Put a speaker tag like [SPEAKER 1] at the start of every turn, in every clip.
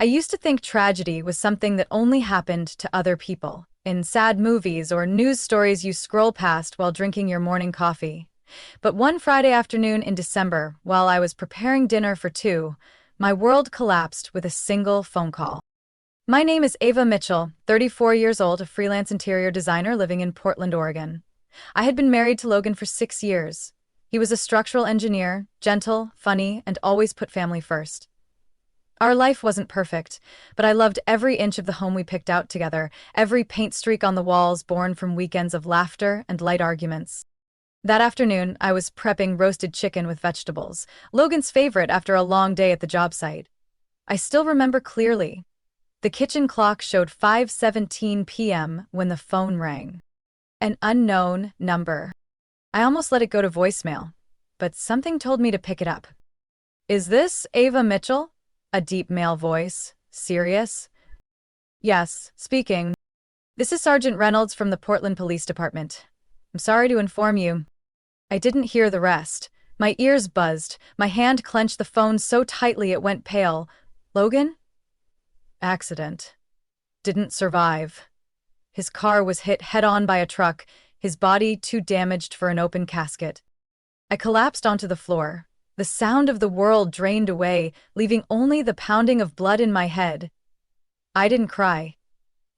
[SPEAKER 1] I used to think tragedy was something that only happened to other people, in sad movies or news stories you scroll past while drinking your morning coffee. But one Friday afternoon in December, while I was preparing dinner for two, my world collapsed with a single phone call. My name is Ava Mitchell, 34 years old, a freelance interior designer living in Portland, Oregon. I had been married to Logan for 6 years. He was a structural engineer, gentle, funny, and always put family first. Our life wasn't perfect, but I loved every inch of the home we picked out together, every paint streak on the walls born from weekends of laughter and light arguments. That afternoon, I was prepping roasted chicken with vegetables, Logan's favorite after a long day at the job site. I still remember clearly. The kitchen clock showed 5:17 p.m. when the phone rang. An unknown number. I almost let it go to voicemail, but something told me to pick it up. "Is this Ava Mitchell?" A deep male voice. Serious? "Yes, speaking. This is Sergeant Reynolds from the Portland Police Department. I'm sorry to inform you." I didn't hear the rest. My ears buzzed. My hand clenched the phone so tightly it went pale. "Logan?" "Accident. Didn't survive. His car was hit head-on by a truck, his body too damaged for an open casket." I collapsed onto the floor. The sound of the world drained away, leaving only the pounding of blood in my head. I didn't cry.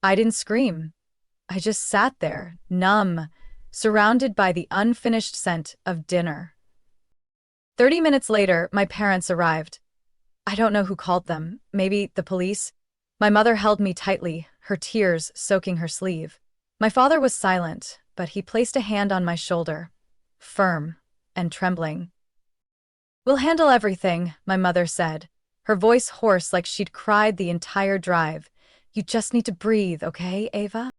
[SPEAKER 1] I didn't scream. I just sat there, numb, surrounded by the unfinished scent of dinner. 30 minutes later, my parents arrived. I don't know who called them. Maybe the police? My mother held me tightly, her tears soaking her sleeve. My father was silent, but he placed a hand on my shoulder, firm and trembling. "We'll handle everything," my mother said, her voice hoarse like she'd cried the entire drive. "You just need to breathe, okay, Ava?"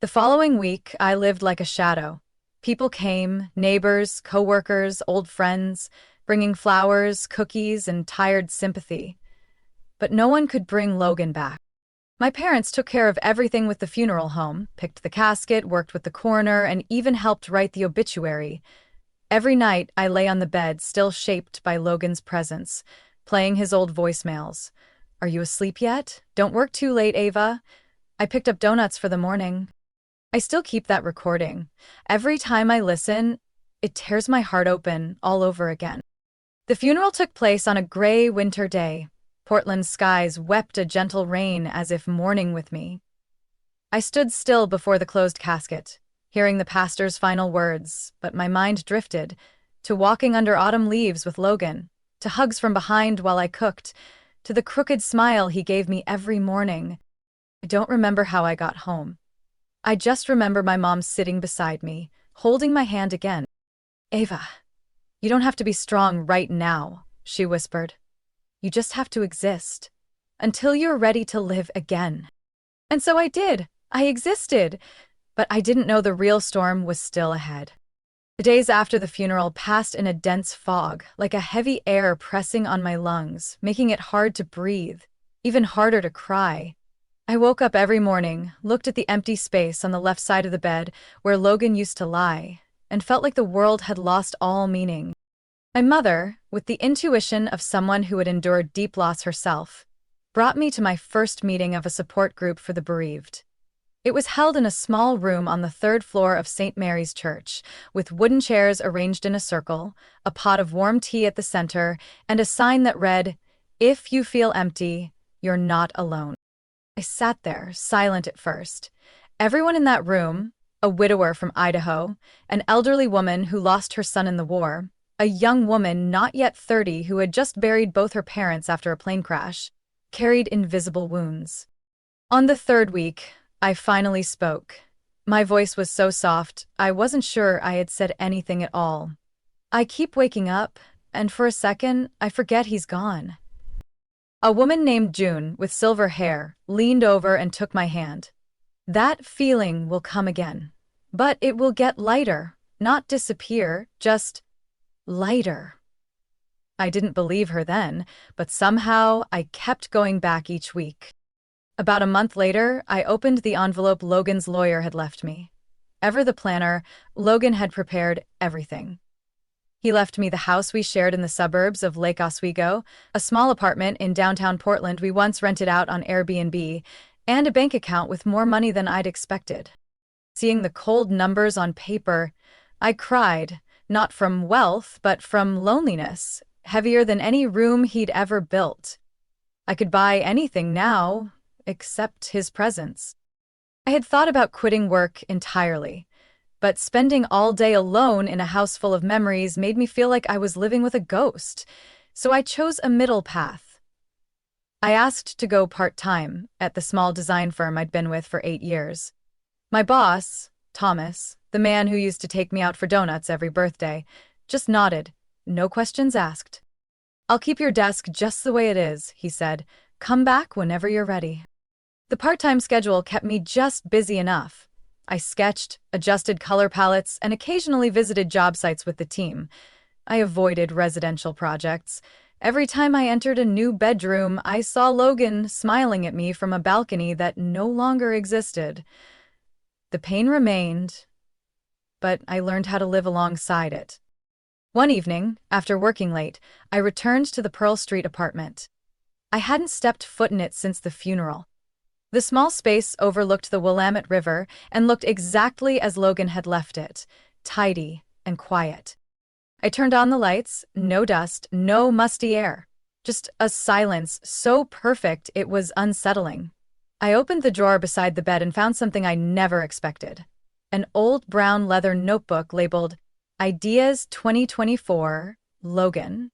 [SPEAKER 1] The following week, I lived like a shadow. People came, neighbors, coworkers, old friends, bringing flowers, cookies, and tired sympathy. But no one could bring Logan back. My parents took care of everything with the funeral home, picked the casket, worked with the coroner, and even helped write the obituary. Every night, I lay on the bed, still shaped by Logan's presence, playing his old voicemails. "Are you asleep yet? Don't work too late, Ava. I picked up donuts for the morning." I still keep that recording. Every time I listen, it tears my heart open all over again. The funeral took place on a gray winter day. Portland's skies wept a gentle rain as if mourning with me. I stood still before the closed casket, hearing the pastor's final words, but my mind drifted to walking under autumn leaves with Logan, to hugs from behind while I cooked, to the crooked smile he gave me every morning. I don't remember how I got home. I just remember my mom sitting beside me, holding my hand again. "Ava, you don't have to be strong right now," she whispered. "You just have to exist, until you're ready to live again." And so I did. I existed. But I didn't know the real storm was still ahead. The days after the funeral passed in a dense fog, like a heavy air pressing on my lungs, making it hard to breathe, even harder to cry. I woke up every morning, looked at the empty space on the left side of the bed where Logan used to lie, and felt like the world had lost all meaning. My mother, with the intuition of someone who had endured deep loss herself, brought me to my first meeting of a support group for the bereaved. It was held in a small room on the third floor of St. Mary's Church, with wooden chairs arranged in a circle, a pot of warm tea at the center, and a sign that read, "If you feel empty, you're not alone." I sat there, silent at first. Everyone in that room, a widower from Idaho, an elderly woman who lost her son in the war, a young woman not yet 30 who had just buried both her parents after a plane crash, carried invisible wounds. On the third week, I finally spoke. My voice was so soft, I wasn't sure I had said anything at all. "I keep waking up, and for a second, I forget he's gone." A woman named June, with silver hair, leaned over and took my hand. "That feeling will come again. But it will get lighter, not disappear, just lighter." I didn't believe her then, but somehow I kept going back each week. About a month later, I opened the envelope Logan's lawyer had left me. Ever the planner, Logan had prepared everything. He left me the house we shared in the suburbs of Lake Oswego, a small apartment in downtown Portland we once rented out on Airbnb, and a bank account with more money than I'd expected. Seeing the cold numbers on paper, I cried, not from wealth, but from loneliness, heavier than any room he'd ever built. I could buy anything now, except his presence. I had thought about quitting work entirely, but spending all day alone in a house full of memories made me feel like I was living with a ghost, so I chose a middle path. I asked to go part-time at the small design firm I'd been with for 8 years. My boss, Thomas, the man who used to take me out for donuts every birthday, just nodded, no questions asked. "I'll keep your desk just the way it is," he said. "Come back whenever you're ready." The part-time schedule kept me just busy enough. I sketched, adjusted color palettes, and occasionally visited job sites with the team. I avoided residential projects. Every time I entered a new bedroom, I saw Logan smiling at me from a balcony that no longer existed. The pain remained, but I learned how to live alongside it. One evening, after working late, I returned to the Pearl Street apartment. I hadn't stepped foot in it since the funeral. The small space overlooked the Willamette River and looked exactly as Logan had left it, tidy and quiet. I turned on the lights, no dust, no musty air. Just a silence so perfect it was unsettling. I opened the drawer beside the bed and found something I never expected. An old brown leather notebook labeled Ideas 2024, Logan.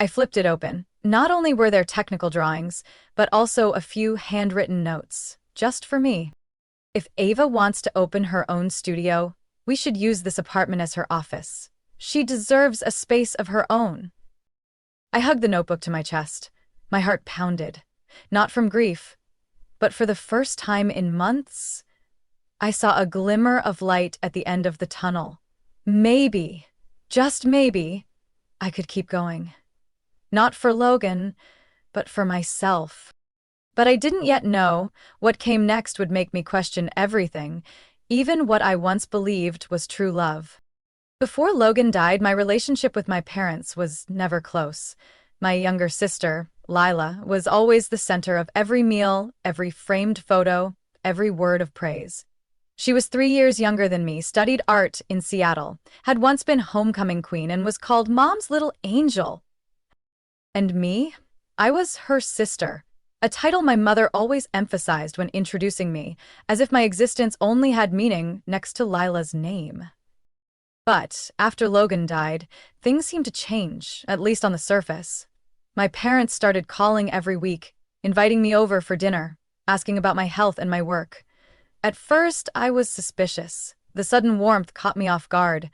[SPEAKER 1] I flipped it open. Not only were there technical drawings, but also a few handwritten notes, just for me. If Ava wants to open her own studio, we should use this apartment as her office. She deserves a space of her own. I hugged the notebook to my chest. My heart pounded, not from grief, but for the first time in months, I saw a glimmer of light at the end of the tunnel. Maybe, just maybe, I could keep going. Not for Logan, but for myself. But I didn't yet know what came next would make me question everything, even what I once believed was true love. Before Logan died, my relationship with my parents was never close. My younger sister, Lila, was always the center of every meal, every framed photo, every word of praise. She was 3 years younger than me, studied art in Seattle, had once been homecoming queen, and was called Mom's little angel. And me? I was her sister, a title my mother always emphasized when introducing me, as if my existence only had meaning next to Lila's name. But after Logan died, things seemed to change, at least on the surface. My parents started calling every week, inviting me over for dinner, asking about my health and my work. At first, I was suspicious. The sudden warmth caught me off guard.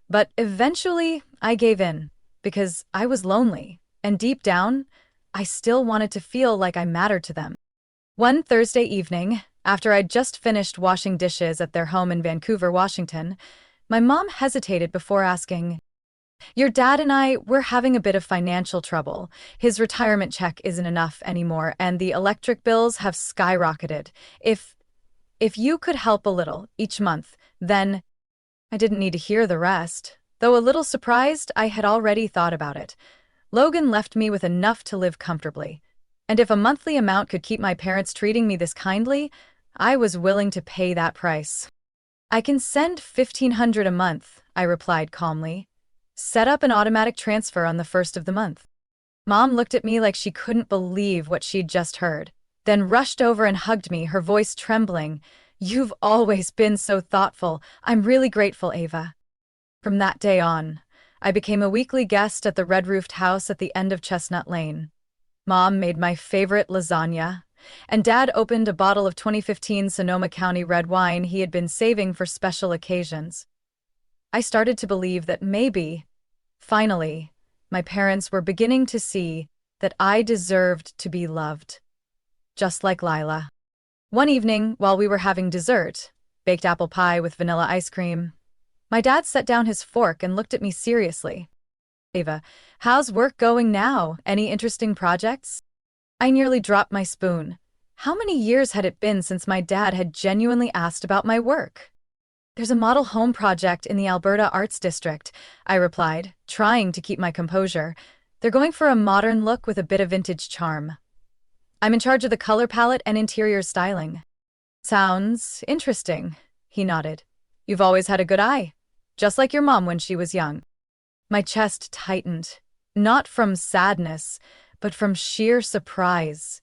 [SPEAKER 1] But eventually, I gave in, because I was lonely, and deep down, I still wanted to feel like I mattered to them. One Thursday evening, after I'd just finished washing dishes at their home in Vancouver, Washington, my mom hesitated before asking, "Your dad and we're having a bit of financial trouble. His retirement check isn't enough anymore, and the electric bills have skyrocketed. If you could help a little each month, then—" I didn't need to hear the rest. Though a little surprised, I had already thought about it. Logan left me with enough to live comfortably, and if a monthly amount could keep my parents treating me this kindly, I was willing to pay that price. "I can send $1,500 a month," I replied calmly. "Set up an automatic transfer on the first of the month." Mom looked at me like she couldn't believe what she'd just heard, then rushed over and hugged me, her voice trembling. "You've always been so thoughtful. I'm really grateful, Ava." From that day on, I became a weekly guest at the red-roofed house at the end of Chestnut Lane. Mom made my favorite lasagna, and Dad opened a bottle of 2015 Sonoma County red wine he had been saving for special occasions. I started to believe that maybe, finally, my parents were beginning to see that I deserved to be loved. Just like Lila. One evening, while we were having dessert, baked apple pie with vanilla ice cream, my dad set down his fork and looked at me seriously. "Ava, how's work going now? Any interesting projects?" I nearly dropped my spoon. How many years had it been since my dad had genuinely asked about my work? There's a model home project in the Alberta Arts District, I replied, trying to keep my composure. They're going for a modern look with a bit of vintage charm. I'm in charge of the color palette and interior styling. Sounds interesting, he nodded. You've always had a good eye, just like your mom when she was young. My chest tightened, not from sadness, but from sheer surprise.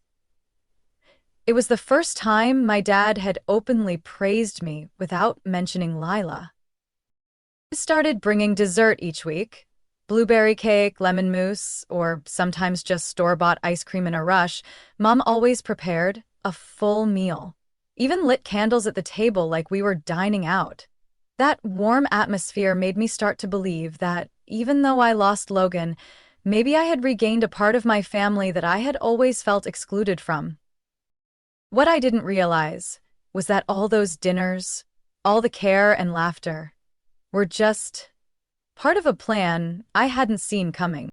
[SPEAKER 1] It was the first time my dad had openly praised me without mentioning Lila. He started bringing dessert each week. Blueberry cake, lemon mousse, or sometimes just store-bought ice cream in a rush. Mom always prepared a full meal. Even lit candles at the table like we were dining out. That warm atmosphere made me start to believe that, even though I lost Logan, maybe I had regained a part of my family that I had always felt excluded from. What I didn't realize was that all those dinners, all the care and laughter, were just part of a plan I hadn't seen coming.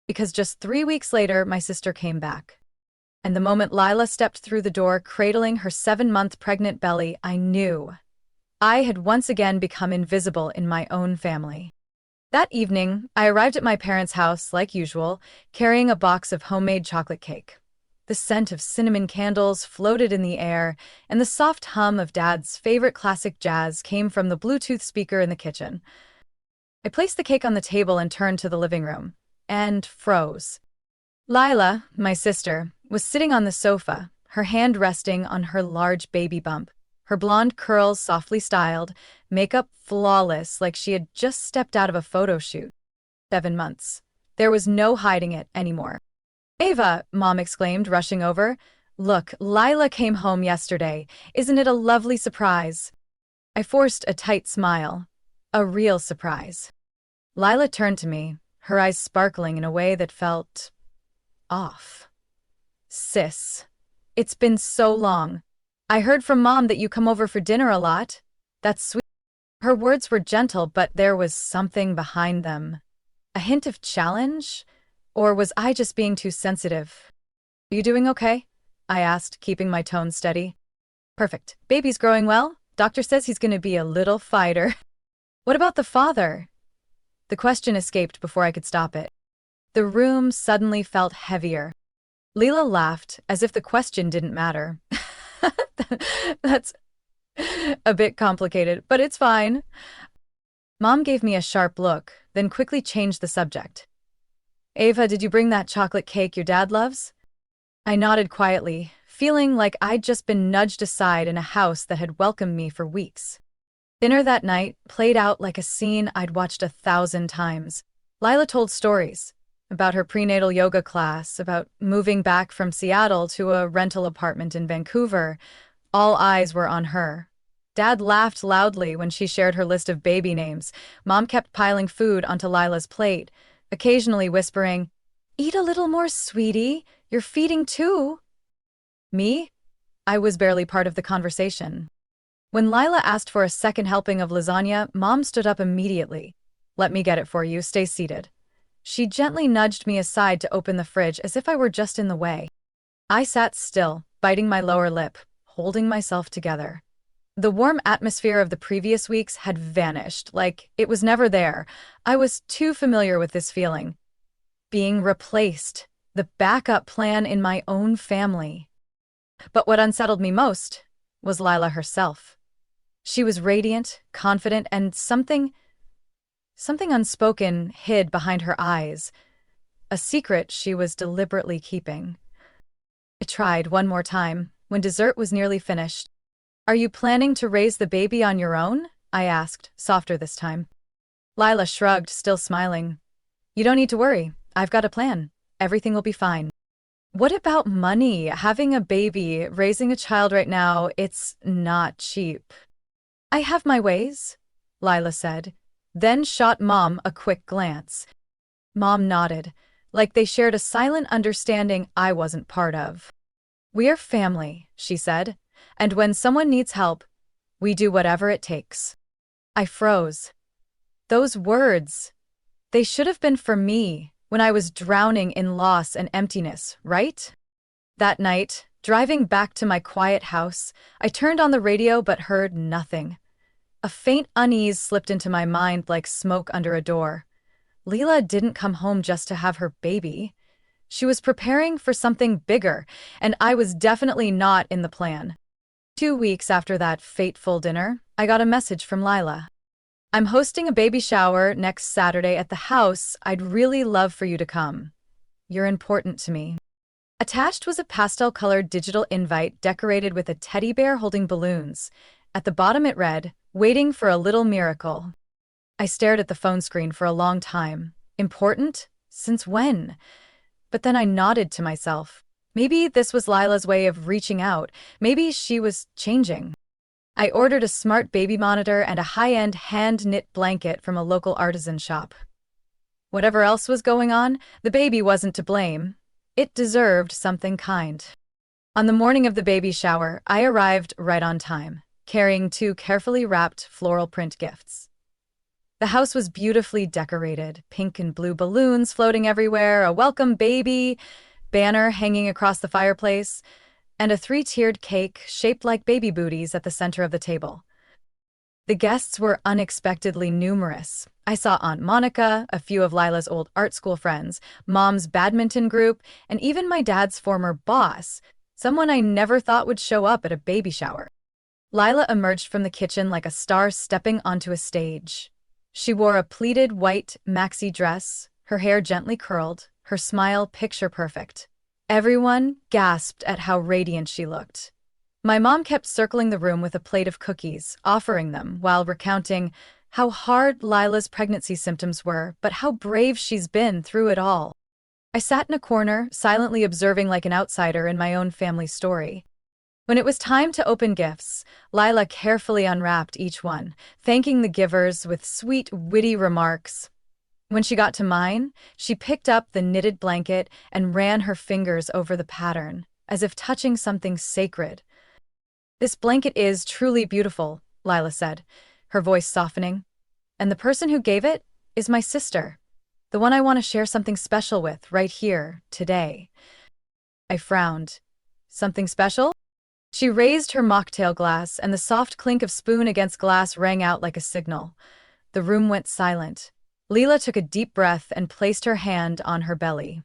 [SPEAKER 1] Because just 3 weeks later, my sister came back. And the moment Lila stepped through the door, cradling her 7-month pregnant belly, I knew I had once again become invisible in my own family. That evening, I arrived at my parents' house, like usual, carrying a box of homemade chocolate cake. The scent of cinnamon candles floated in the air, and the soft hum of Dad's favorite classic jazz came from the Bluetooth speaker in the kitchen. I placed the cake on the table and turned to the living room, and froze. Lila, my sister, was sitting on the sofa, her hand resting on her large baby bump, her blonde curls softly styled, makeup flawless like she had just stepped out of a photo shoot. 7 months. There was no hiding it anymore. Ava, Mom exclaimed, rushing over. Look, Lila came home yesterday. Isn't it a lovely surprise? I forced a tight smile. A real surprise. Lila turned to me, her eyes sparkling in a way that felt off. Sis, it's been so long. I heard from Mom that you come over for dinner a lot. That's sweet. Her words were gentle, but there was something behind them. A hint of challenge? Or was I just being too sensitive? Are you doing okay? I asked, keeping my tone steady. Perfect. Baby's growing well. Doctor says he's going to be a little fighter. What about the father? The question escaped before I could stop it. The room suddenly felt heavier. Leela laughed, as if the question didn't matter. That's a bit complicated, but it's fine. Mom gave me a sharp look, then quickly changed the subject. Ava, did you bring that chocolate cake your dad loves? I nodded quietly, feeling like I'd just been nudged aside in a house that had welcomed me for weeks. Dinner that night played out like a scene I'd watched 1,000 times. Lila told stories about her prenatal yoga class, about moving back from Seattle to a rental apartment in Vancouver. All eyes were on her. Dad laughed loudly when she shared her list of baby names. Mom kept piling food onto Lila's plate, occasionally whispering, "Eat a little more, sweetie. You're feeding too." Me? I was barely part of the conversation. When Lila asked for a second helping of lasagna, Mom stood up immediately. "Let me get it for you. Stay seated." She gently nudged me aside to open the fridge as if I were just in the way. I sat still, biting my lower lip, holding myself together. The warm atmosphere of the previous weeks had vanished, like it was never there. I was too familiar with this feeling. Being replaced, the backup plan in my own family. But what unsettled me most was Lila herself. She was radiant, confident, and something unspoken hid behind her eyes. A secret she was deliberately keeping. I tried one more time, when dessert was nearly finished. "Are you planning to raise the baby on your own?" I asked, softer this time. Lila shrugged, still smiling. "You don't need to worry. I've got a plan. Everything will be fine." What about money? Having a baby, raising a child right now, it's not cheap. "I have my ways," Lila said, then shot Mom a quick glance. Mom nodded, like they shared a silent understanding I wasn't part of. "We're family," she said, "and when someone needs help, we do whatever it takes." I froze. Those words, they should have been for me when I was drowning in loss and emptiness, right? That night, driving back to my quiet house, I turned on the radio but heard nothing. A faint unease slipped into my mind like smoke under a door. Leela didn't come home just to have her baby. She was preparing for something bigger, and I was definitely not in the plan. 2 weeks after that fateful dinner, I got a message from Lila. I'm hosting a baby shower next Saturday at the house. I'd really love for you to come. You're important to me. Attached was a pastel-colored digital invite decorated with a teddy bear holding balloons. At the bottom it read, "Waiting for a little miracle." I stared at the phone screen for a long time. Important? Since when? But then I nodded to myself. Maybe this was Lila's way of reaching out. Maybe she was changing. I ordered a smart baby monitor and a high-end hand-knit blanket from a local artisan shop. Whatever else was going on, the baby wasn't to blame. It deserved something kind. On the morning of the baby shower, I arrived right on time, carrying 2 carefully wrapped floral print gifts. The house was beautifully decorated, pink and blue balloons floating everywhere, a welcome baby banner hanging across the fireplace, and a 3-tiered cake shaped like baby booties at the center of the table. The guests were unexpectedly numerous. I saw Aunt Monica, a few of Lila's old art school friends, Mom's badminton group, and even my dad's former boss, someone I never thought would show up at a baby shower. Lila emerged from the kitchen like a star stepping onto a stage. She wore a pleated white maxi dress, her hair gently curled, her smile picture-perfect. Everyone gasped at how radiant she looked. My mom kept circling the room with a plate of cookies, offering them, while recounting how hard Lila's pregnancy symptoms were, but how brave she's been through it all. I sat in a corner, silently observing like an outsider in my own family story. When it was time to open gifts, Lila carefully unwrapped each one, thanking the givers with sweet, witty remarks. When she got to mine, she picked up the knitted blanket and ran her fingers over the pattern, as if touching something sacred. "This blanket is truly beautiful," Lila said, her voice softening. "And the person who gave it is my sister, the one I want to share something special with right here, today." I frowned. "Something special?" She raised her mocktail glass, and the soft clink of spoon against glass rang out like a signal. The room went silent. Leela took a deep breath and placed her hand on her belly.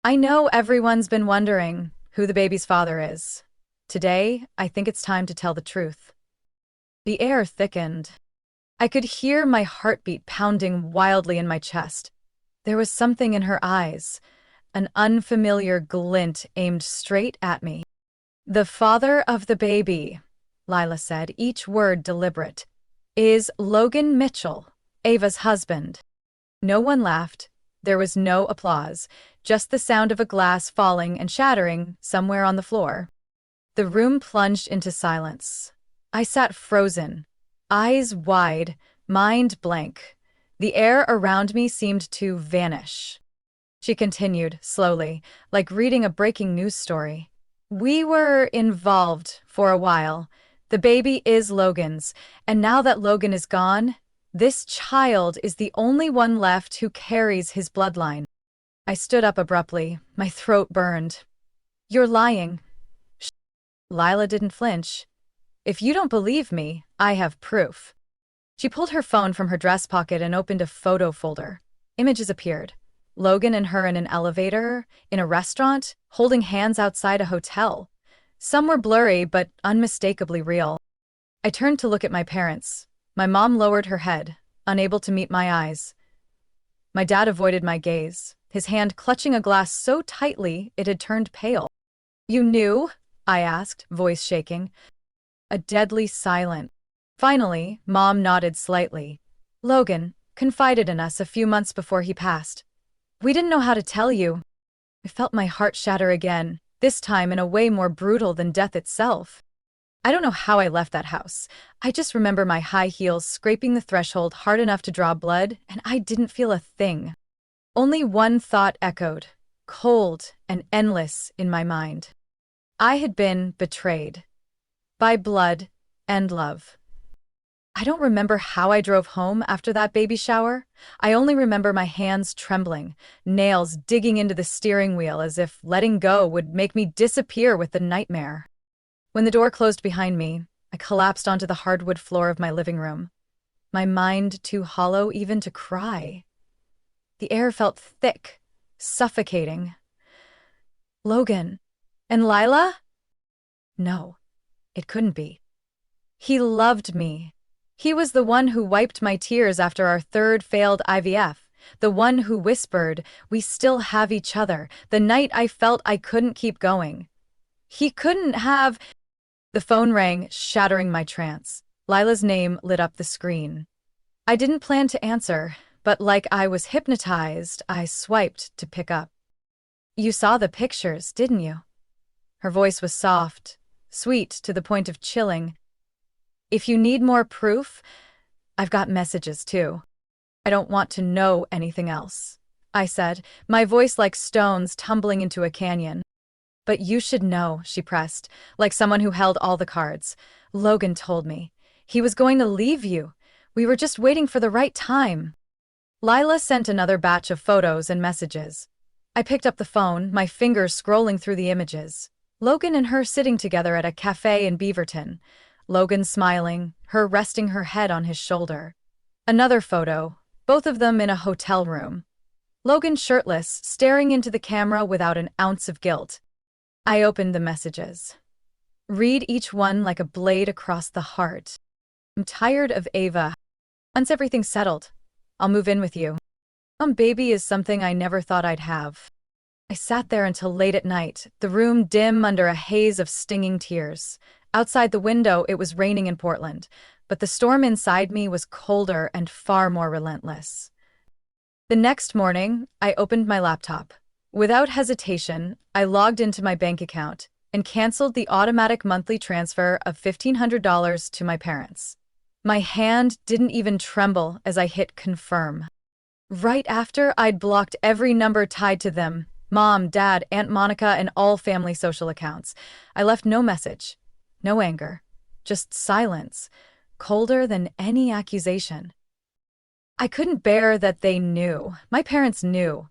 [SPEAKER 1] "I know everyone's been wondering who the baby's father is. Today, I think it's time to tell the truth." The air thickened. I could hear my heartbeat pounding wildly in my chest. There was something in her eyes, an unfamiliar glint aimed straight at me. "The father of the baby," Lila said, each word deliberate, "is Logan Mitchell, Ava's husband." No one laughed. There was no applause, just the sound of a glass falling and shattering somewhere on the floor. The room plunged into silence. I sat frozen, eyes wide, mind blank. The air around me seemed to vanish. She continued, slowly, like reading a breaking news story. "We were involved for a while. The baby is Logan's, and now that Logan is gone, this child is the only one left who carries his bloodline." I stood up abruptly, my throat burned. "You're lying." Lila didn't flinch. "If you don't believe me, I have proof." She pulled her phone from her dress pocket and opened a photo folder. Images appeared. Logan and her in an elevator, in a restaurant, holding hands outside a hotel. Some were blurry, but unmistakably real. I turned to look at my parents. My mom lowered her head, unable to meet my eyes. My dad avoided my gaze, his hand clutching a glass so tightly it had turned pale. "You knew?" I asked, voice shaking. A deadly silence. Finally, Mom nodded slightly. "Logan confided in us a few months before he passed. We didn't know how to tell you." I felt my heart shatter again, this time in a way more brutal than death itself. I don't know how I left that house. I just remember my high heels scraping the threshold hard enough to draw blood, and I didn't feel a thing. Only one thought echoed, cold and endless in my mind. I had been betrayed. By blood and love. I don't remember how I drove home after that baby shower. I only remember my hands trembling, nails digging into the steering wheel as if letting go would make me disappear with the nightmare. When the door closed behind me, I collapsed onto the hardwood floor of my living room, my mind too hollow even to cry. The air felt thick, suffocating. Logan. And Lila? No, it couldn't be. He loved me. He was the one who wiped my tears after our third failed IVF, the one who whispered, "We still have each other," the night I felt I couldn't keep going. He couldn't have. The phone rang, shattering my trance. Lila's name lit up the screen. I didn't plan to answer, but like I was hypnotized, I swiped to pick up. "You saw the pictures, didn't you?" Her voice was soft, sweet to the point of chilling. "If you need more proof, I've got messages too. I don't want to know anything else," I said, my voice like stones tumbling into a canyon. "But you should know," she pressed, like someone who held all the cards. "Logan told me. He was going to leave you. We were just waiting for the right time." Lila sent another batch of photos and messages. I picked up the phone, my fingers scrolling through the images. Logan and her sitting together at a cafe in Beaverton. Logan smiling, her resting her head on his shoulder. Another photo, both of them in a hotel room. Logan shirtless, staring into the camera without an ounce of guilt. I opened the messages. Read each one like a blade across the heart. "I'm tired of Ava. Once everything's settled, I'll move in with you. Baby is something I never thought I'd have." I sat there until late at night, the room dim under a haze of stinging tears. Outside the window, it was raining in Portland, but the storm inside me was colder and far more relentless. The next morning, I opened my laptop. Without hesitation, I logged into my bank account and canceled the automatic monthly transfer of $1,500 to my parents. My hand didn't even tremble as I hit confirm. Right after, I'd blocked every number tied to them: Mom, Dad, Aunt Monica, and all family social accounts. I left no message, no anger, just silence, colder than any accusation. I couldn't bear that they knew, my parents knew,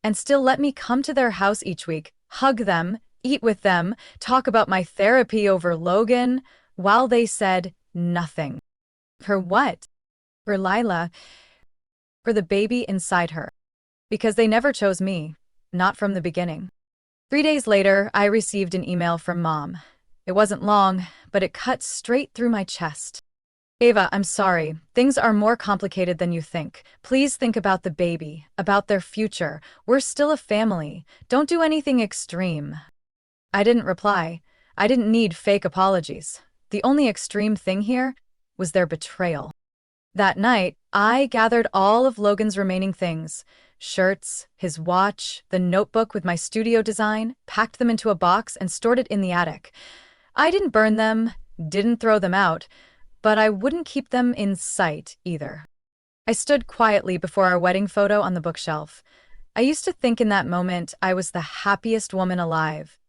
[SPEAKER 1] and still let me come to their house each week, hug them, eat with them, talk about my therapy over Logan, while they said nothing. For what? For Lila. For the baby inside her. Because they never chose me, not from the beginning. 3 days later, I received an email from Mom. It wasn't long, but it cut straight through my chest. "Ava, I'm sorry. Things are more complicated than you think. Please think about the baby, about their future. We're still a family. Don't do anything extreme." I didn't reply. I didn't need fake apologies. The only extreme thing here was their betrayal. That night, I gathered all of Logan's remaining things: shirts, his watch, the notebook with my studio design, packed them into a box and stored it in the attic. I didn't burn them, didn't throw them out, but I wouldn't keep them in sight either. I stood quietly before our wedding photo on the bookshelf. I used to think in that moment I was the happiest woman alive.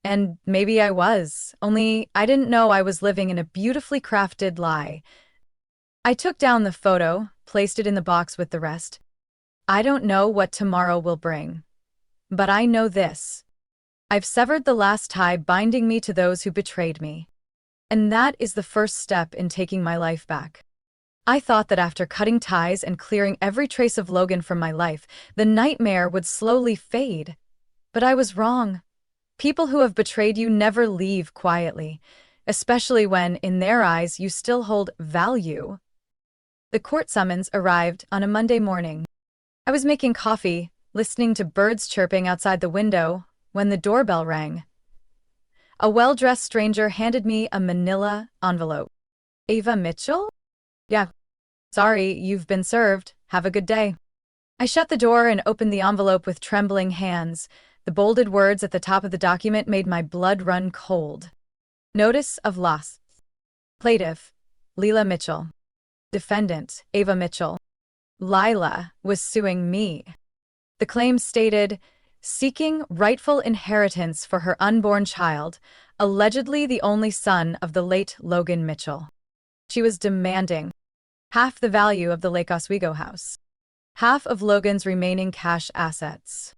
[SPEAKER 1] And maybe I was, only I didn't know I was living in a beautifully crafted lie. I took down the photo, placed it in the box with the rest. I don't know what tomorrow will bring. But I know this: I've severed the last tie binding me to those who betrayed me. And that is the first step in taking my life back. I thought that after cutting ties and clearing every trace of Logan from my life, the nightmare would slowly fade. But I was wrong. People who have betrayed you never leave quietly, especially when, in their eyes, you still hold value. The court summons arrived on a Monday morning. I was making coffee, listening to birds chirping outside the window, when the doorbell rang. A well-dressed stranger handed me a manila envelope. "Ava Mitchell?" "Yeah. Sorry, you've been served. Have a good day." I shut the door and opened the envelope with trembling hands. The bolded words at the top of the document made my blood run cold. Notice of loss. Plaintiff: Lila Mitchell. Defendant: Ava Mitchell. Lila was suing me. The claim stated, seeking rightful inheritance for her unborn child, allegedly the only son of the late Logan Mitchell. She was demanding half the value of the Lake Oswego house, half of Logan's remaining cash assets,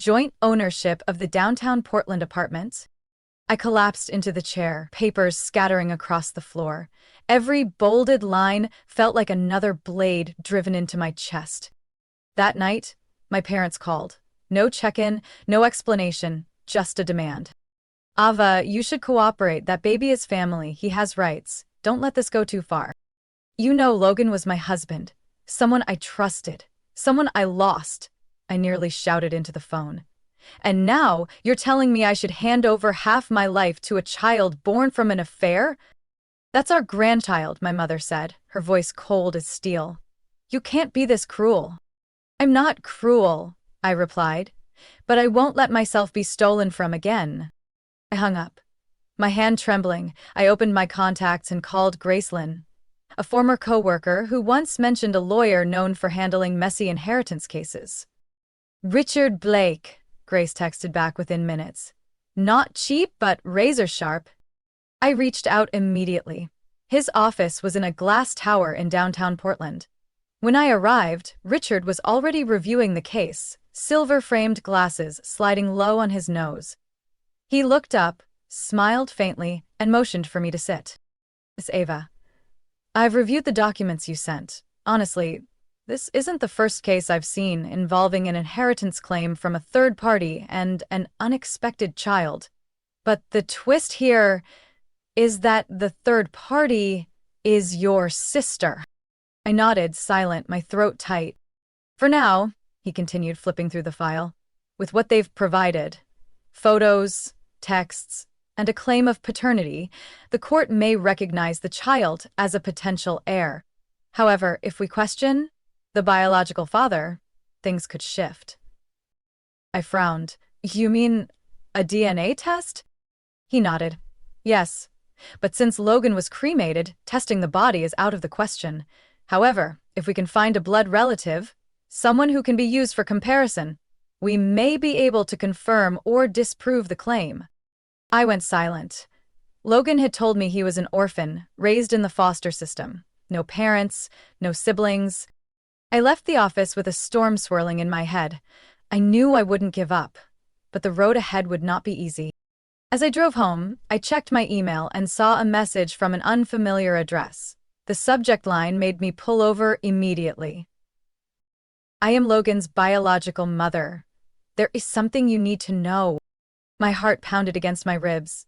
[SPEAKER 1] joint ownership of the downtown Portland apartment, I collapsed into the chair, papers scattering across the floor. Every bolded line felt like another blade driven into my chest. That night, my parents called. No check-in, no explanation, just a demand. Ava, you should cooperate. That baby is family. He has rights. Don't let this go too far. You know Logan was my husband. Someone I trusted. Someone I lost. I nearly shouted into the phone. And now you're telling me I should hand over half my life to a child born from an affair? That's our grandchild, my mother said, her voice cold as steel. You can't be this cruel. I'm not cruel, I replied, but I won't let myself be stolen from again. I hung up. My hand trembling, I opened my contacts and called Gracelyn, a former coworker who once mentioned a lawyer known for handling messy inheritance cases. Richard Blake, Grace texted back within minutes. Not cheap, but razor sharp. I reached out immediately. His office was in a glass tower in downtown Portland. When I arrived, Richard was already reviewing the case, silver-framed glasses sliding low on his nose. He looked up, smiled faintly, and motioned for me to sit. Miss Ava, I've reviewed the documents you sent. Honestly, this isn't the first case I've seen involving an inheritance claim from a third party and an unexpected child. But the twist here is that the third party is your sister. I nodded, silent, my throat tight. For now, he continued, flipping through the file, with what they've provided, photos, texts, and a claim of paternity, the court may recognize the child as a potential heir. However, if we question the biological father, things could shift. I frowned. You mean a DNA test? He nodded. Yes, but since Logan was cremated, testing the body is out of the question. However, if we can find a blood relative, someone who can be used for comparison, we may be able to confirm or disprove the claim. I went silent. Logan had told me he was an orphan, raised in the foster system. No parents, no siblings. I left the office with a storm swirling in my head. I knew I wouldn't give up, but the road ahead would not be easy. As I drove home, I checked my email and saw a message from an unfamiliar address. The subject line made me pull over immediately. I am Logan's biological mother. There is something you need to know. My heart pounded against my ribs.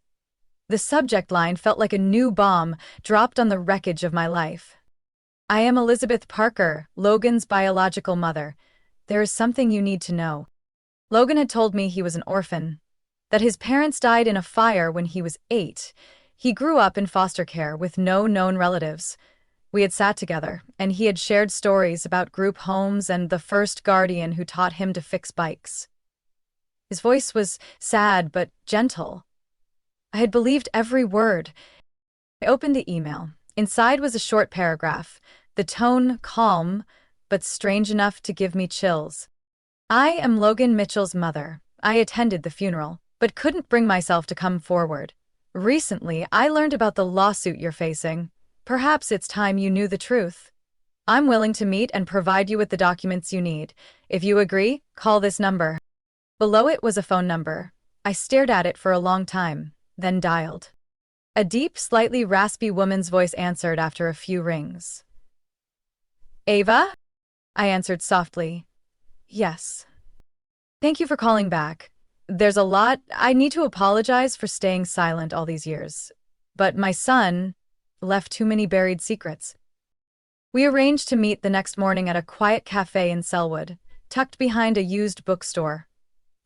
[SPEAKER 1] The subject line felt like a new bomb dropped on the wreckage of my life. I am Elizabeth Parker, Logan's biological mother. There is something you need to know. Logan had told me he was an orphan, that his parents died in a fire when he was 8. He grew up in foster care with no known relatives. We had sat together, and he had shared stories about group homes and the first guardian who taught him to fix bikes. His voice was sad but gentle. I had believed every word. I opened the email. Inside was a short paragraph, the tone calm, but strange enough to give me chills. I am Logan Mitchell's mother. I attended the funeral, but couldn't bring myself to come forward. Recently, I learned about the lawsuit you're facing. Perhaps it's time you knew the truth. I'm willing to meet and provide you with the documents you need. If you agree, call this number. Below it was a phone number. I stared at it for a long time, then dialed. A deep, slightly raspy woman's voice answered after a few rings. Ava? I answered softly. Yes. Thank you for calling back. There's a lot. I need to apologize for staying silent all these years. But my son left too many buried secrets. We arranged to meet the next morning at a quiet cafe in Selwood, tucked behind a used bookstore.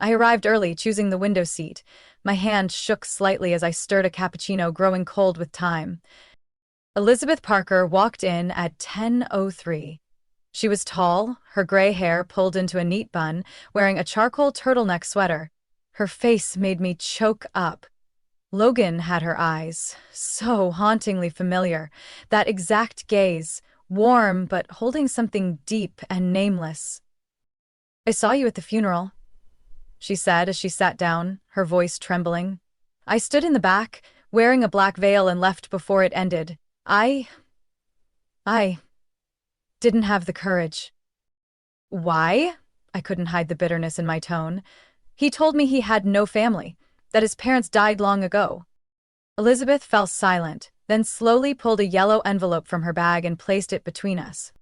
[SPEAKER 1] I arrived early, choosing the window seat. My hand shook slightly as I stirred a cappuccino growing cold with time. Elizabeth Parker walked in at 10:03. She was tall, her gray hair pulled into a neat bun, wearing a charcoal turtleneck sweater. Her face made me choke up. Logan had her eyes, so hauntingly familiar, that exact gaze, warm but holding something deep and nameless. I saw you at the funeral, she said as she sat down, her voice trembling. I stood in the back, wearing a black veil, and left before it ended. I didn't have the courage. Why? I couldn't hide the bitterness in my tone. He told me he had no family. that his parents died long ago. Elizabeth fell silent, then slowly pulled a yellow envelope from her bag and placed it between us.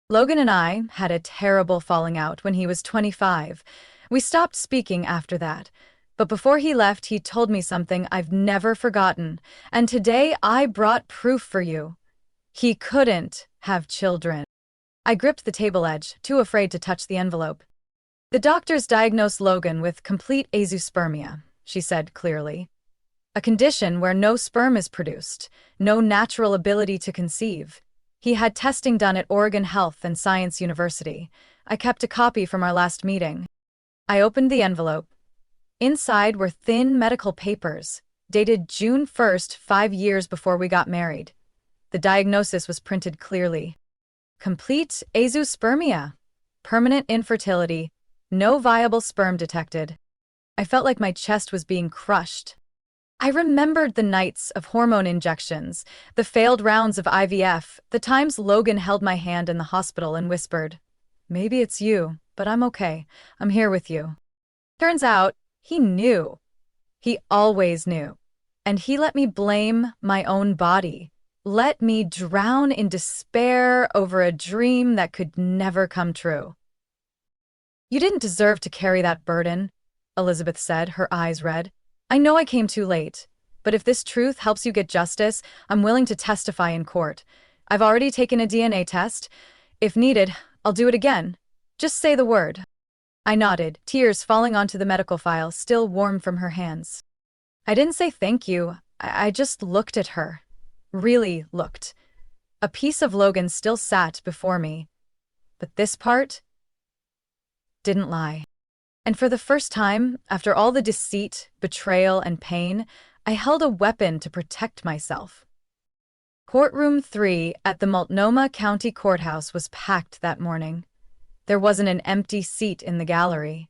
[SPEAKER 1] Logan and I had a terrible falling out when he was 25. We stopped speaking after that. But before he left, he told me something I've never forgotten, and today I brought proof for you. He couldn't have children. I gripped the table edge, too afraid to touch the envelope. The doctors diagnosed Logan with complete azoospermia, she said clearly. A condition where no sperm is produced, no natural ability to conceive. He had testing done at Oregon Health and Science University. I kept a copy from our last meeting. I opened the envelope. Inside were thin medical papers, dated June 1st, 5 years before we got married. The diagnosis was printed clearly. Complete azoospermia. Permanent infertility. No viable sperm detected. I felt like my chest was being crushed. I remembered the nights of hormone injections, the failed rounds of IVF, the times Logan held my hand in the hospital and whispered, "Maybe it's you, but I'm okay. I'm here with you." Turns out, he knew. He always knew. And he let me blame my own body. Let me drown in despair over a dream that could never come true. "You didn't deserve to carry that burden," Elizabeth said, her eyes red. "I know I came too late, but if this truth helps you get justice, I'm willing to testify in court. I've already taken a DNA test. If needed, I'll do it again. Just say the word." I nodded, tears falling onto the medical file, still warm from her hands. I didn't say thank you. I just looked at her. Really looked. A piece of Logan still sat before me. But this part didn't lie. And for the first time, after all the deceit, betrayal, and pain, I held a weapon to protect myself. Courtroom 3 at the Multnomah County Courthouse was packed that morning. There wasn't an empty seat in the gallery.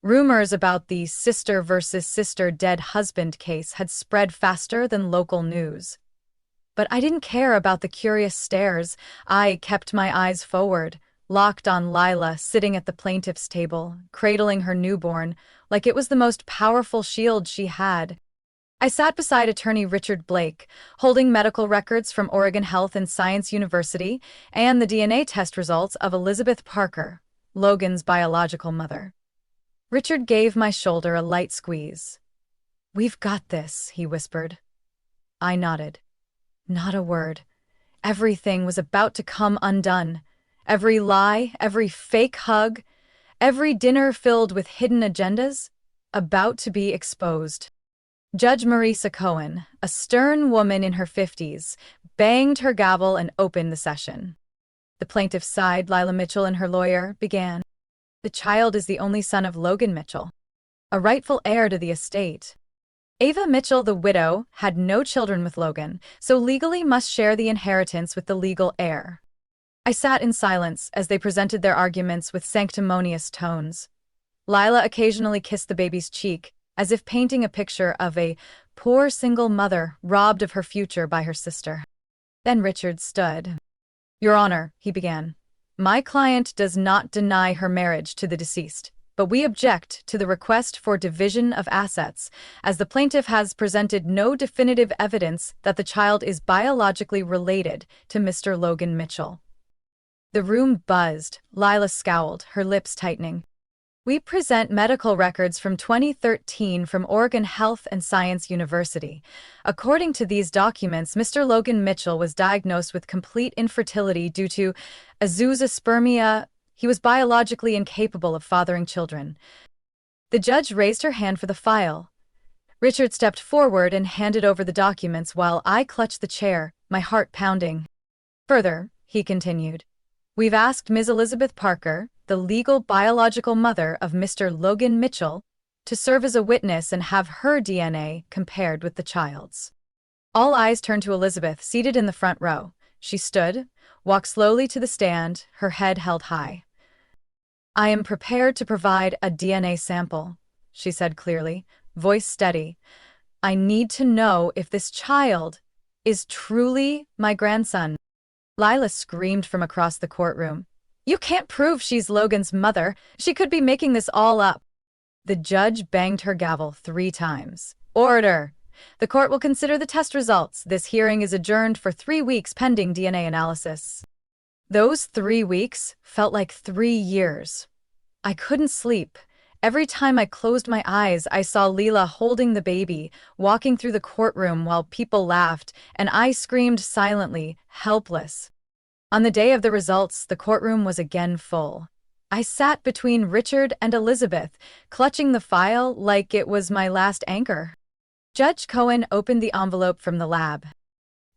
[SPEAKER 1] Rumors about the sister versus sister dead husband case had spread faster than local news. But I didn't care about the curious stares. I kept my eyes forward, locked on Lila sitting at the plaintiff's table, cradling her newborn, like it was the most powerful shield she had. I sat beside attorney Richard Blake, holding medical records from Oregon Health and Science University and the DNA test results of Elizabeth Parker, Logan's biological mother. Richard gave my shoulder a light squeeze. "We've got this," he whispered. I nodded. Not a word. Everything was about to come undone. Every lie, every fake hug, every dinner filled with hidden agendas, about to be exposed. Judge Marisa Cohen, a stern woman in her 50s, banged her gavel and opened the session. The plaintiff's side, Lila Mitchell and her lawyer, began. "The child is the only son of Logan Mitchell, a rightful heir to the estate. Ava Mitchell, the widow, had no children with Logan, so legally must share the inheritance with the legal heir." I sat in silence as they presented their arguments with sanctimonious tones. Lila occasionally kissed the baby's cheek, as if painting a picture of a poor single mother robbed of her future by her sister. Then Richard stood. "Your Honor," he began, "my client does not deny her marriage to the deceased, but we object to the request for division of assets, as the plaintiff has presented no definitive evidence that the child is biologically related to Mr. Logan Mitchell." The room buzzed. Lila scowled, her lips tightening. "We present medical records from 2013 from Oregon Health and Science University. According to these documents, Mr. Logan Mitchell was diagnosed with complete infertility due to azoospermia. He was biologically incapable of fathering children." The judge raised her hand for the file. Richard stepped forward and handed over the documents while I clutched the chair, my heart pounding. "Further," he continued, "we've asked Ms. Elizabeth Parker, the legal biological mother of Mr. Logan Mitchell, to serve as a witness and have her DNA compared with the child's." All eyes turned to Elizabeth, seated in the front row. She stood, walked slowly to the stand, her head held high. "I am prepared to provide a DNA sample," she said clearly, voice steady. "I need to know if this child is truly my grandson." Lila screamed from across the courtroom. "You can't prove she's Logan's mother. She could be making this all up." The judge banged her gavel 3 times. Order! The court will consider the test results. This hearing is adjourned for 3 weeks pending DNA analysis. Those 3 weeks felt like 3 years. I couldn't sleep. Every time I closed my eyes, I saw Leela holding the baby, walking through the courtroom while people laughed, and I screamed silently, helpless. On the day of the results, the courtroom was again full. I sat between Richard and Elizabeth, clutching the file like it was my last anchor. Judge Cohen opened the envelope from the lab.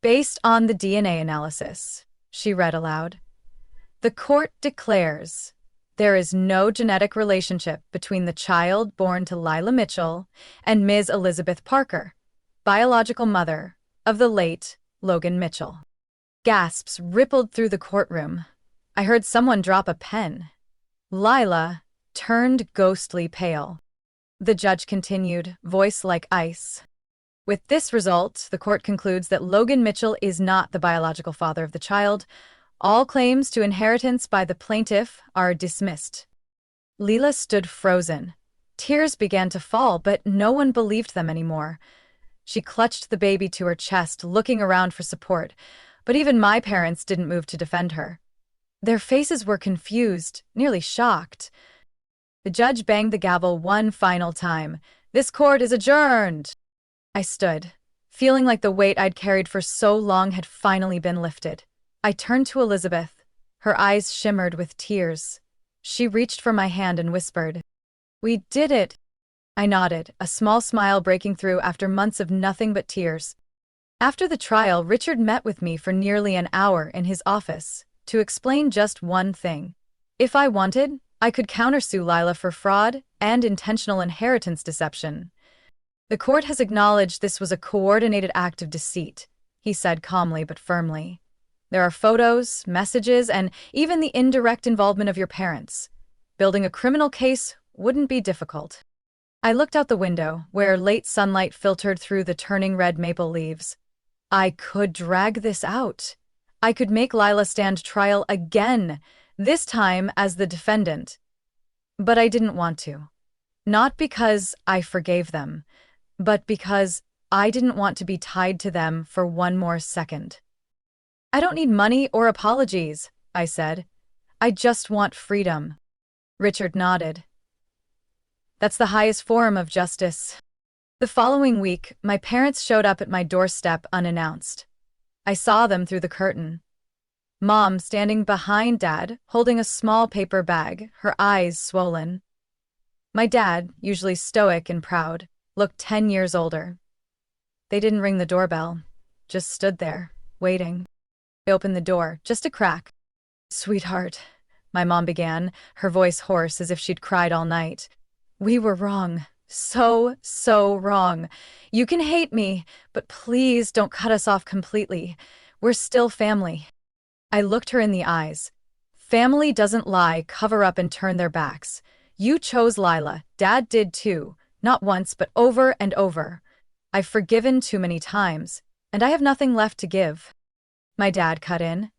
[SPEAKER 1] Based on the DNA analysis, she read aloud, the court declares there is no genetic relationship between the child born to Lila Mitchell and Ms. Elizabeth Parker, biological mother of the late Logan Mitchell. Gasps rippled through the courtroom. I heard someone drop a pen. Lila turned ghostly pale. The judge continued, voice like ice. With this result, the court concludes that Logan Mitchell is not the biological father of the child. All claims to inheritance by the plaintiff are dismissed. Leela stood frozen. Tears began to fall, but no one believed them anymore. She clutched the baby to her chest, looking around for support, but even my parents didn't move to defend her. Their faces were confused, nearly shocked. The judge banged the gavel one final time. This court is adjourned! I stood, feeling like the weight I'd carried for so long had finally been lifted. I turned to Elizabeth. Her eyes shimmered with tears. She reached for my hand and whispered, "We did it." I nodded, a small smile breaking through after months of nothing but tears. After the trial, Richard met with me for nearly an hour in his office to explain just one thing. If I wanted, I could countersue Lila for fraud and intentional inheritance deception. The court has acknowledged this was a coordinated act of deceit, he said calmly but firmly. There are photos, messages, and even the indirect involvement of your parents. Building a criminal case wouldn't be difficult. I looked out the window, where late sunlight filtered through the turning red maple leaves. I could drag this out. I could make Lila stand trial again, this time as the defendant. But I didn't want to. Not because I forgave them, but because I didn't want to be tied to them for one more second. I don't need money or apologies, I said. I just want freedom. Richard nodded. That's the highest form of justice. The following week, my parents showed up at my doorstep unannounced. I saw them through the curtain. Mom standing behind Dad, holding a small paper bag, her eyes swollen. My dad, usually stoic and proud, looked 10 years older. They didn't ring the doorbell, just stood there, waiting. I opened the door, just a crack. "Sweetheart," my mom began, her voice hoarse as if she'd cried all night. "We were wrong. So wrong. You can hate me, but please don't cut us off completely. We're still family." I looked her in the eyes. Family doesn't lie, cover up, and turn their backs. You chose Lila. Dad did too. Not once, but over and over. I've forgiven too many times, and I have nothing left to give. My dad cut in.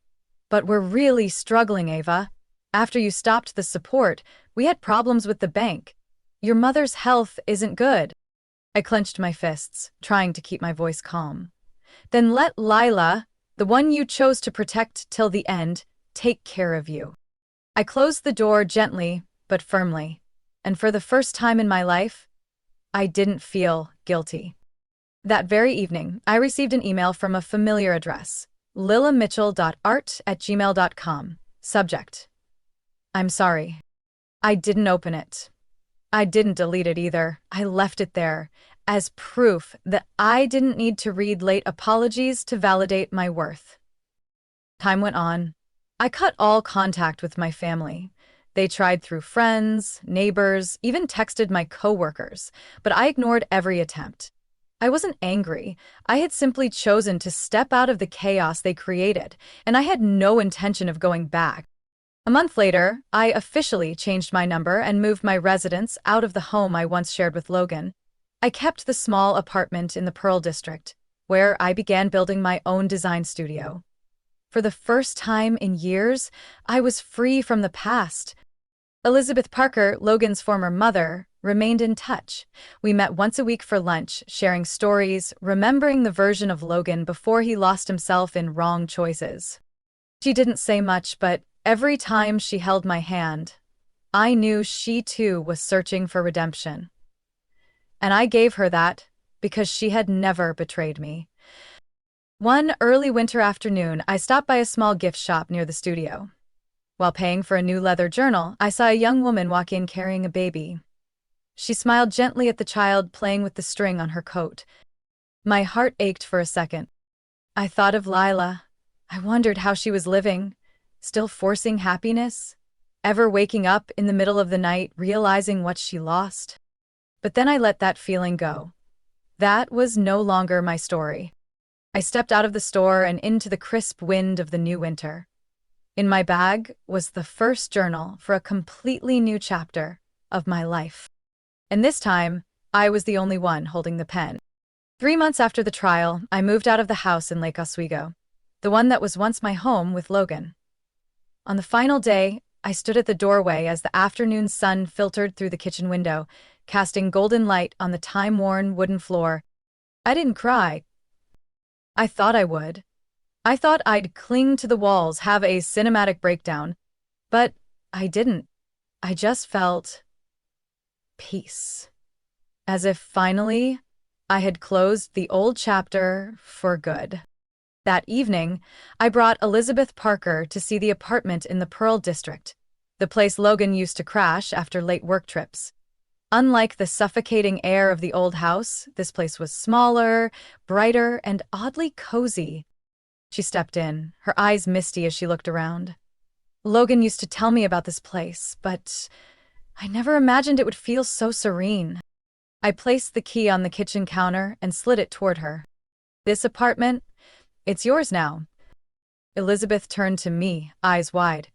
[SPEAKER 1] "But we're really struggling, Ava. After you stopped the support, we had problems with the bank. Your mother's health isn't good." I clenched my fists, trying to keep my voice calm. "Then let Lila, the one you chose to protect till the end, take care of you." I closed the door gently but firmly, and for the first time in my life, I didn't feel guilty. That very evening, I received an email from a familiar address, lilamitchell.art@gmail.com. Subject: I'm sorry. I didn't open it. I didn't delete it either. I left it there, as proof that I didn't need to read late apologies to validate my worth. Time went on. I cut all contact with my family. They tried through friends, neighbors, even texted my coworkers, but I ignored every attempt. I wasn't angry. I had simply chosen to step out of the chaos they created, and I had no intention of going back. A month later, I officially changed my number and moved my residence out of the home I once shared with Logan. I kept the small apartment in the Pearl District, where I began building my own design studio. For the first time in years, I was free from the past. Elizabeth Parker, Logan's former mother, remained in touch. We met once a week for lunch, sharing stories, remembering the version of Logan before he lost himself in wrong choices. She didn't say much, but every time she held my hand, I knew she too was searching for redemption. And I gave her that because she had never betrayed me. One early winter afternoon, I stopped by a small gift shop near the studio. While paying for a new leather journal, I saw a young woman walk in carrying a baby. She smiled gently at the child playing with the string on her coat. My heart ached for a second. I thought of Lila. I wondered how she was living, still forcing happiness, ever waking up in the middle of the night realizing what she lost. But then I let that feeling go. That was no longer my story. I stepped out of the store and into the crisp wind of the new winter. In my bag was the first journal for a completely new chapter of my life. And this time, I was the only one holding the pen. 3 months after the trial, I moved out of the house in Lake Oswego, the one that was once my home with Logan. On the final day, I stood at the doorway as the afternoon sun filtered through the kitchen window, casting golden light on the time-worn wooden floor. I didn't cry. I thought I would. I thought I'd cling to the walls, have a cinematic breakdown. But I didn't. I just felt peace. As if finally, I had closed the old chapter for good. That evening, I brought Elizabeth Parker to see the apartment in the Pearl District, the place Logan used to crash after late work trips. Unlike the suffocating air of the old house, this place was smaller, brighter, and oddly cozy. She stepped in, her eyes misty as she looked around. Logan used to tell me about this place, but I never imagined it would feel so serene. I placed the key on the kitchen counter and slid it toward her. This apartment, it's yours now. Elizabeth turned to me, eyes wide.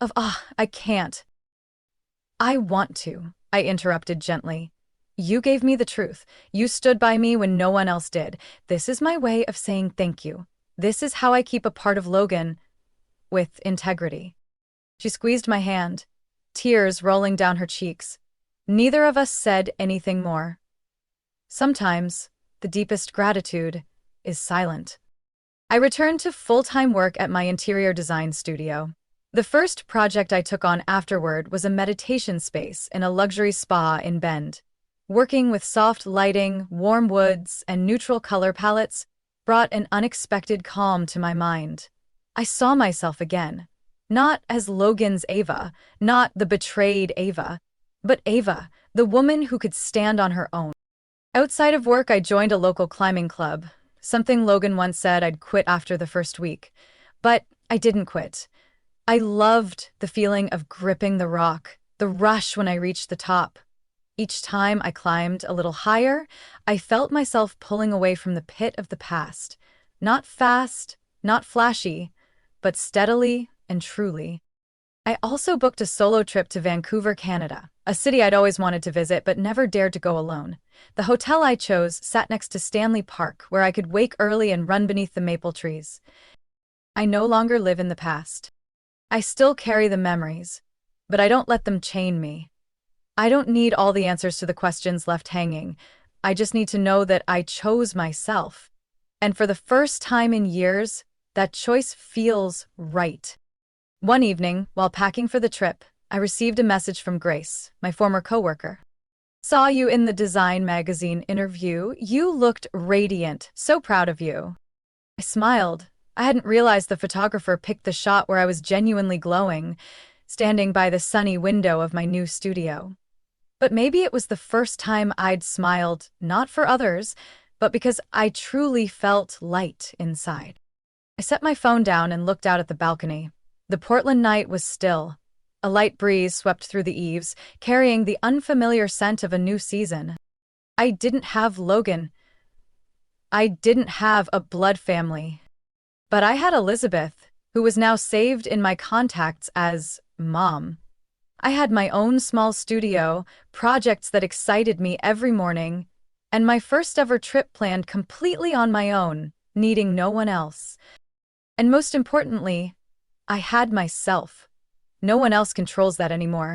[SPEAKER 1] I can't. I want to, I interrupted gently. You gave me the truth. You stood by me when no one else did. This is my way of saying thank you. This is how I keep a part of Logan with integrity. She squeezed my hand, tears rolling down her cheeks. Neither of us said anything more. Sometimes, the deepest gratitude is silent. I returned to full-time work at my interior design studio. The first project I took on afterward was a meditation space in a luxury spa in Bend. Working with soft lighting, warm woods, and neutral color palettes brought an unexpected calm to my mind. I saw myself again, not as Logan's Ava, not the betrayed Ava, but Ava, the woman who could stand on her own. Outside of work, I joined a local climbing club, something Logan once said I'd quit after the first week. But I didn't quit. I loved the feeling of gripping the rock, the rush when I reached the top. Each time I climbed a little higher, I felt myself pulling away from the pit of the past. Not fast, not flashy, but steadily and truly. I also booked a solo trip to Vancouver, Canada, a city I'd always wanted to visit but never dared to go alone. The hotel I chose sat next to Stanley Park, where I could wake early and run beneath the maple trees. I no longer live in the past. I still carry the memories, but I don't let them chain me. I don't need all the answers to the questions left hanging. I just need to know that I chose myself. And for the first time in years, that choice feels right. One evening, while packing for the trip, I received a message from Grace, my former coworker. Saw you in the design magazine interview. You looked radiant. So proud of you. I smiled. I hadn't realized the photographer picked the shot where I was genuinely glowing, standing by the sunny window of my new studio. But maybe it was the first time I'd smiled, not for others, but because I truly felt light inside. I set my phone down and looked out at the balcony. The Portland night was still. A light breeze swept through the eaves, carrying the unfamiliar scent of a new season. I didn't have Logan. I didn't have a blood family. But I had Elizabeth, who was now saved in my contacts as Mom. I had my own small studio, projects that excited me every morning, and my first ever trip planned completely on my own, needing no one else. And most importantly, I had myself. No one else controls that anymore.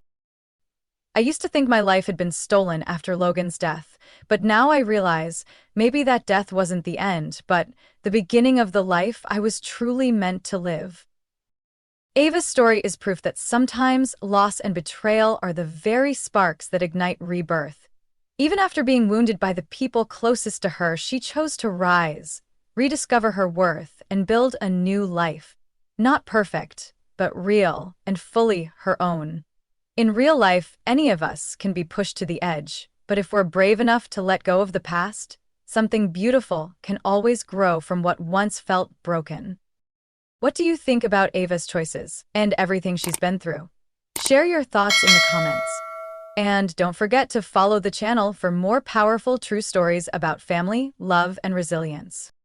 [SPEAKER 1] I used to think my life had been stolen after Logan's death, but now I realize maybe that death wasn't the end, but the beginning of the life I was truly meant to live. Ava's story is proof that sometimes loss and betrayal are the very sparks that ignite rebirth. Even after being wounded by the people closest to her, she chose to rise, rediscover her worth, and build a new life. Not perfect, but real and fully her own. In real life, any of us can be pushed to the edge, but if we're brave enough to let go of the past, something beautiful can always grow from what once felt broken. What do you think about Ava's choices and everything she's been through? Share your thoughts in the comments. And don't forget to follow the channel for more powerful true stories about family, love, and resilience.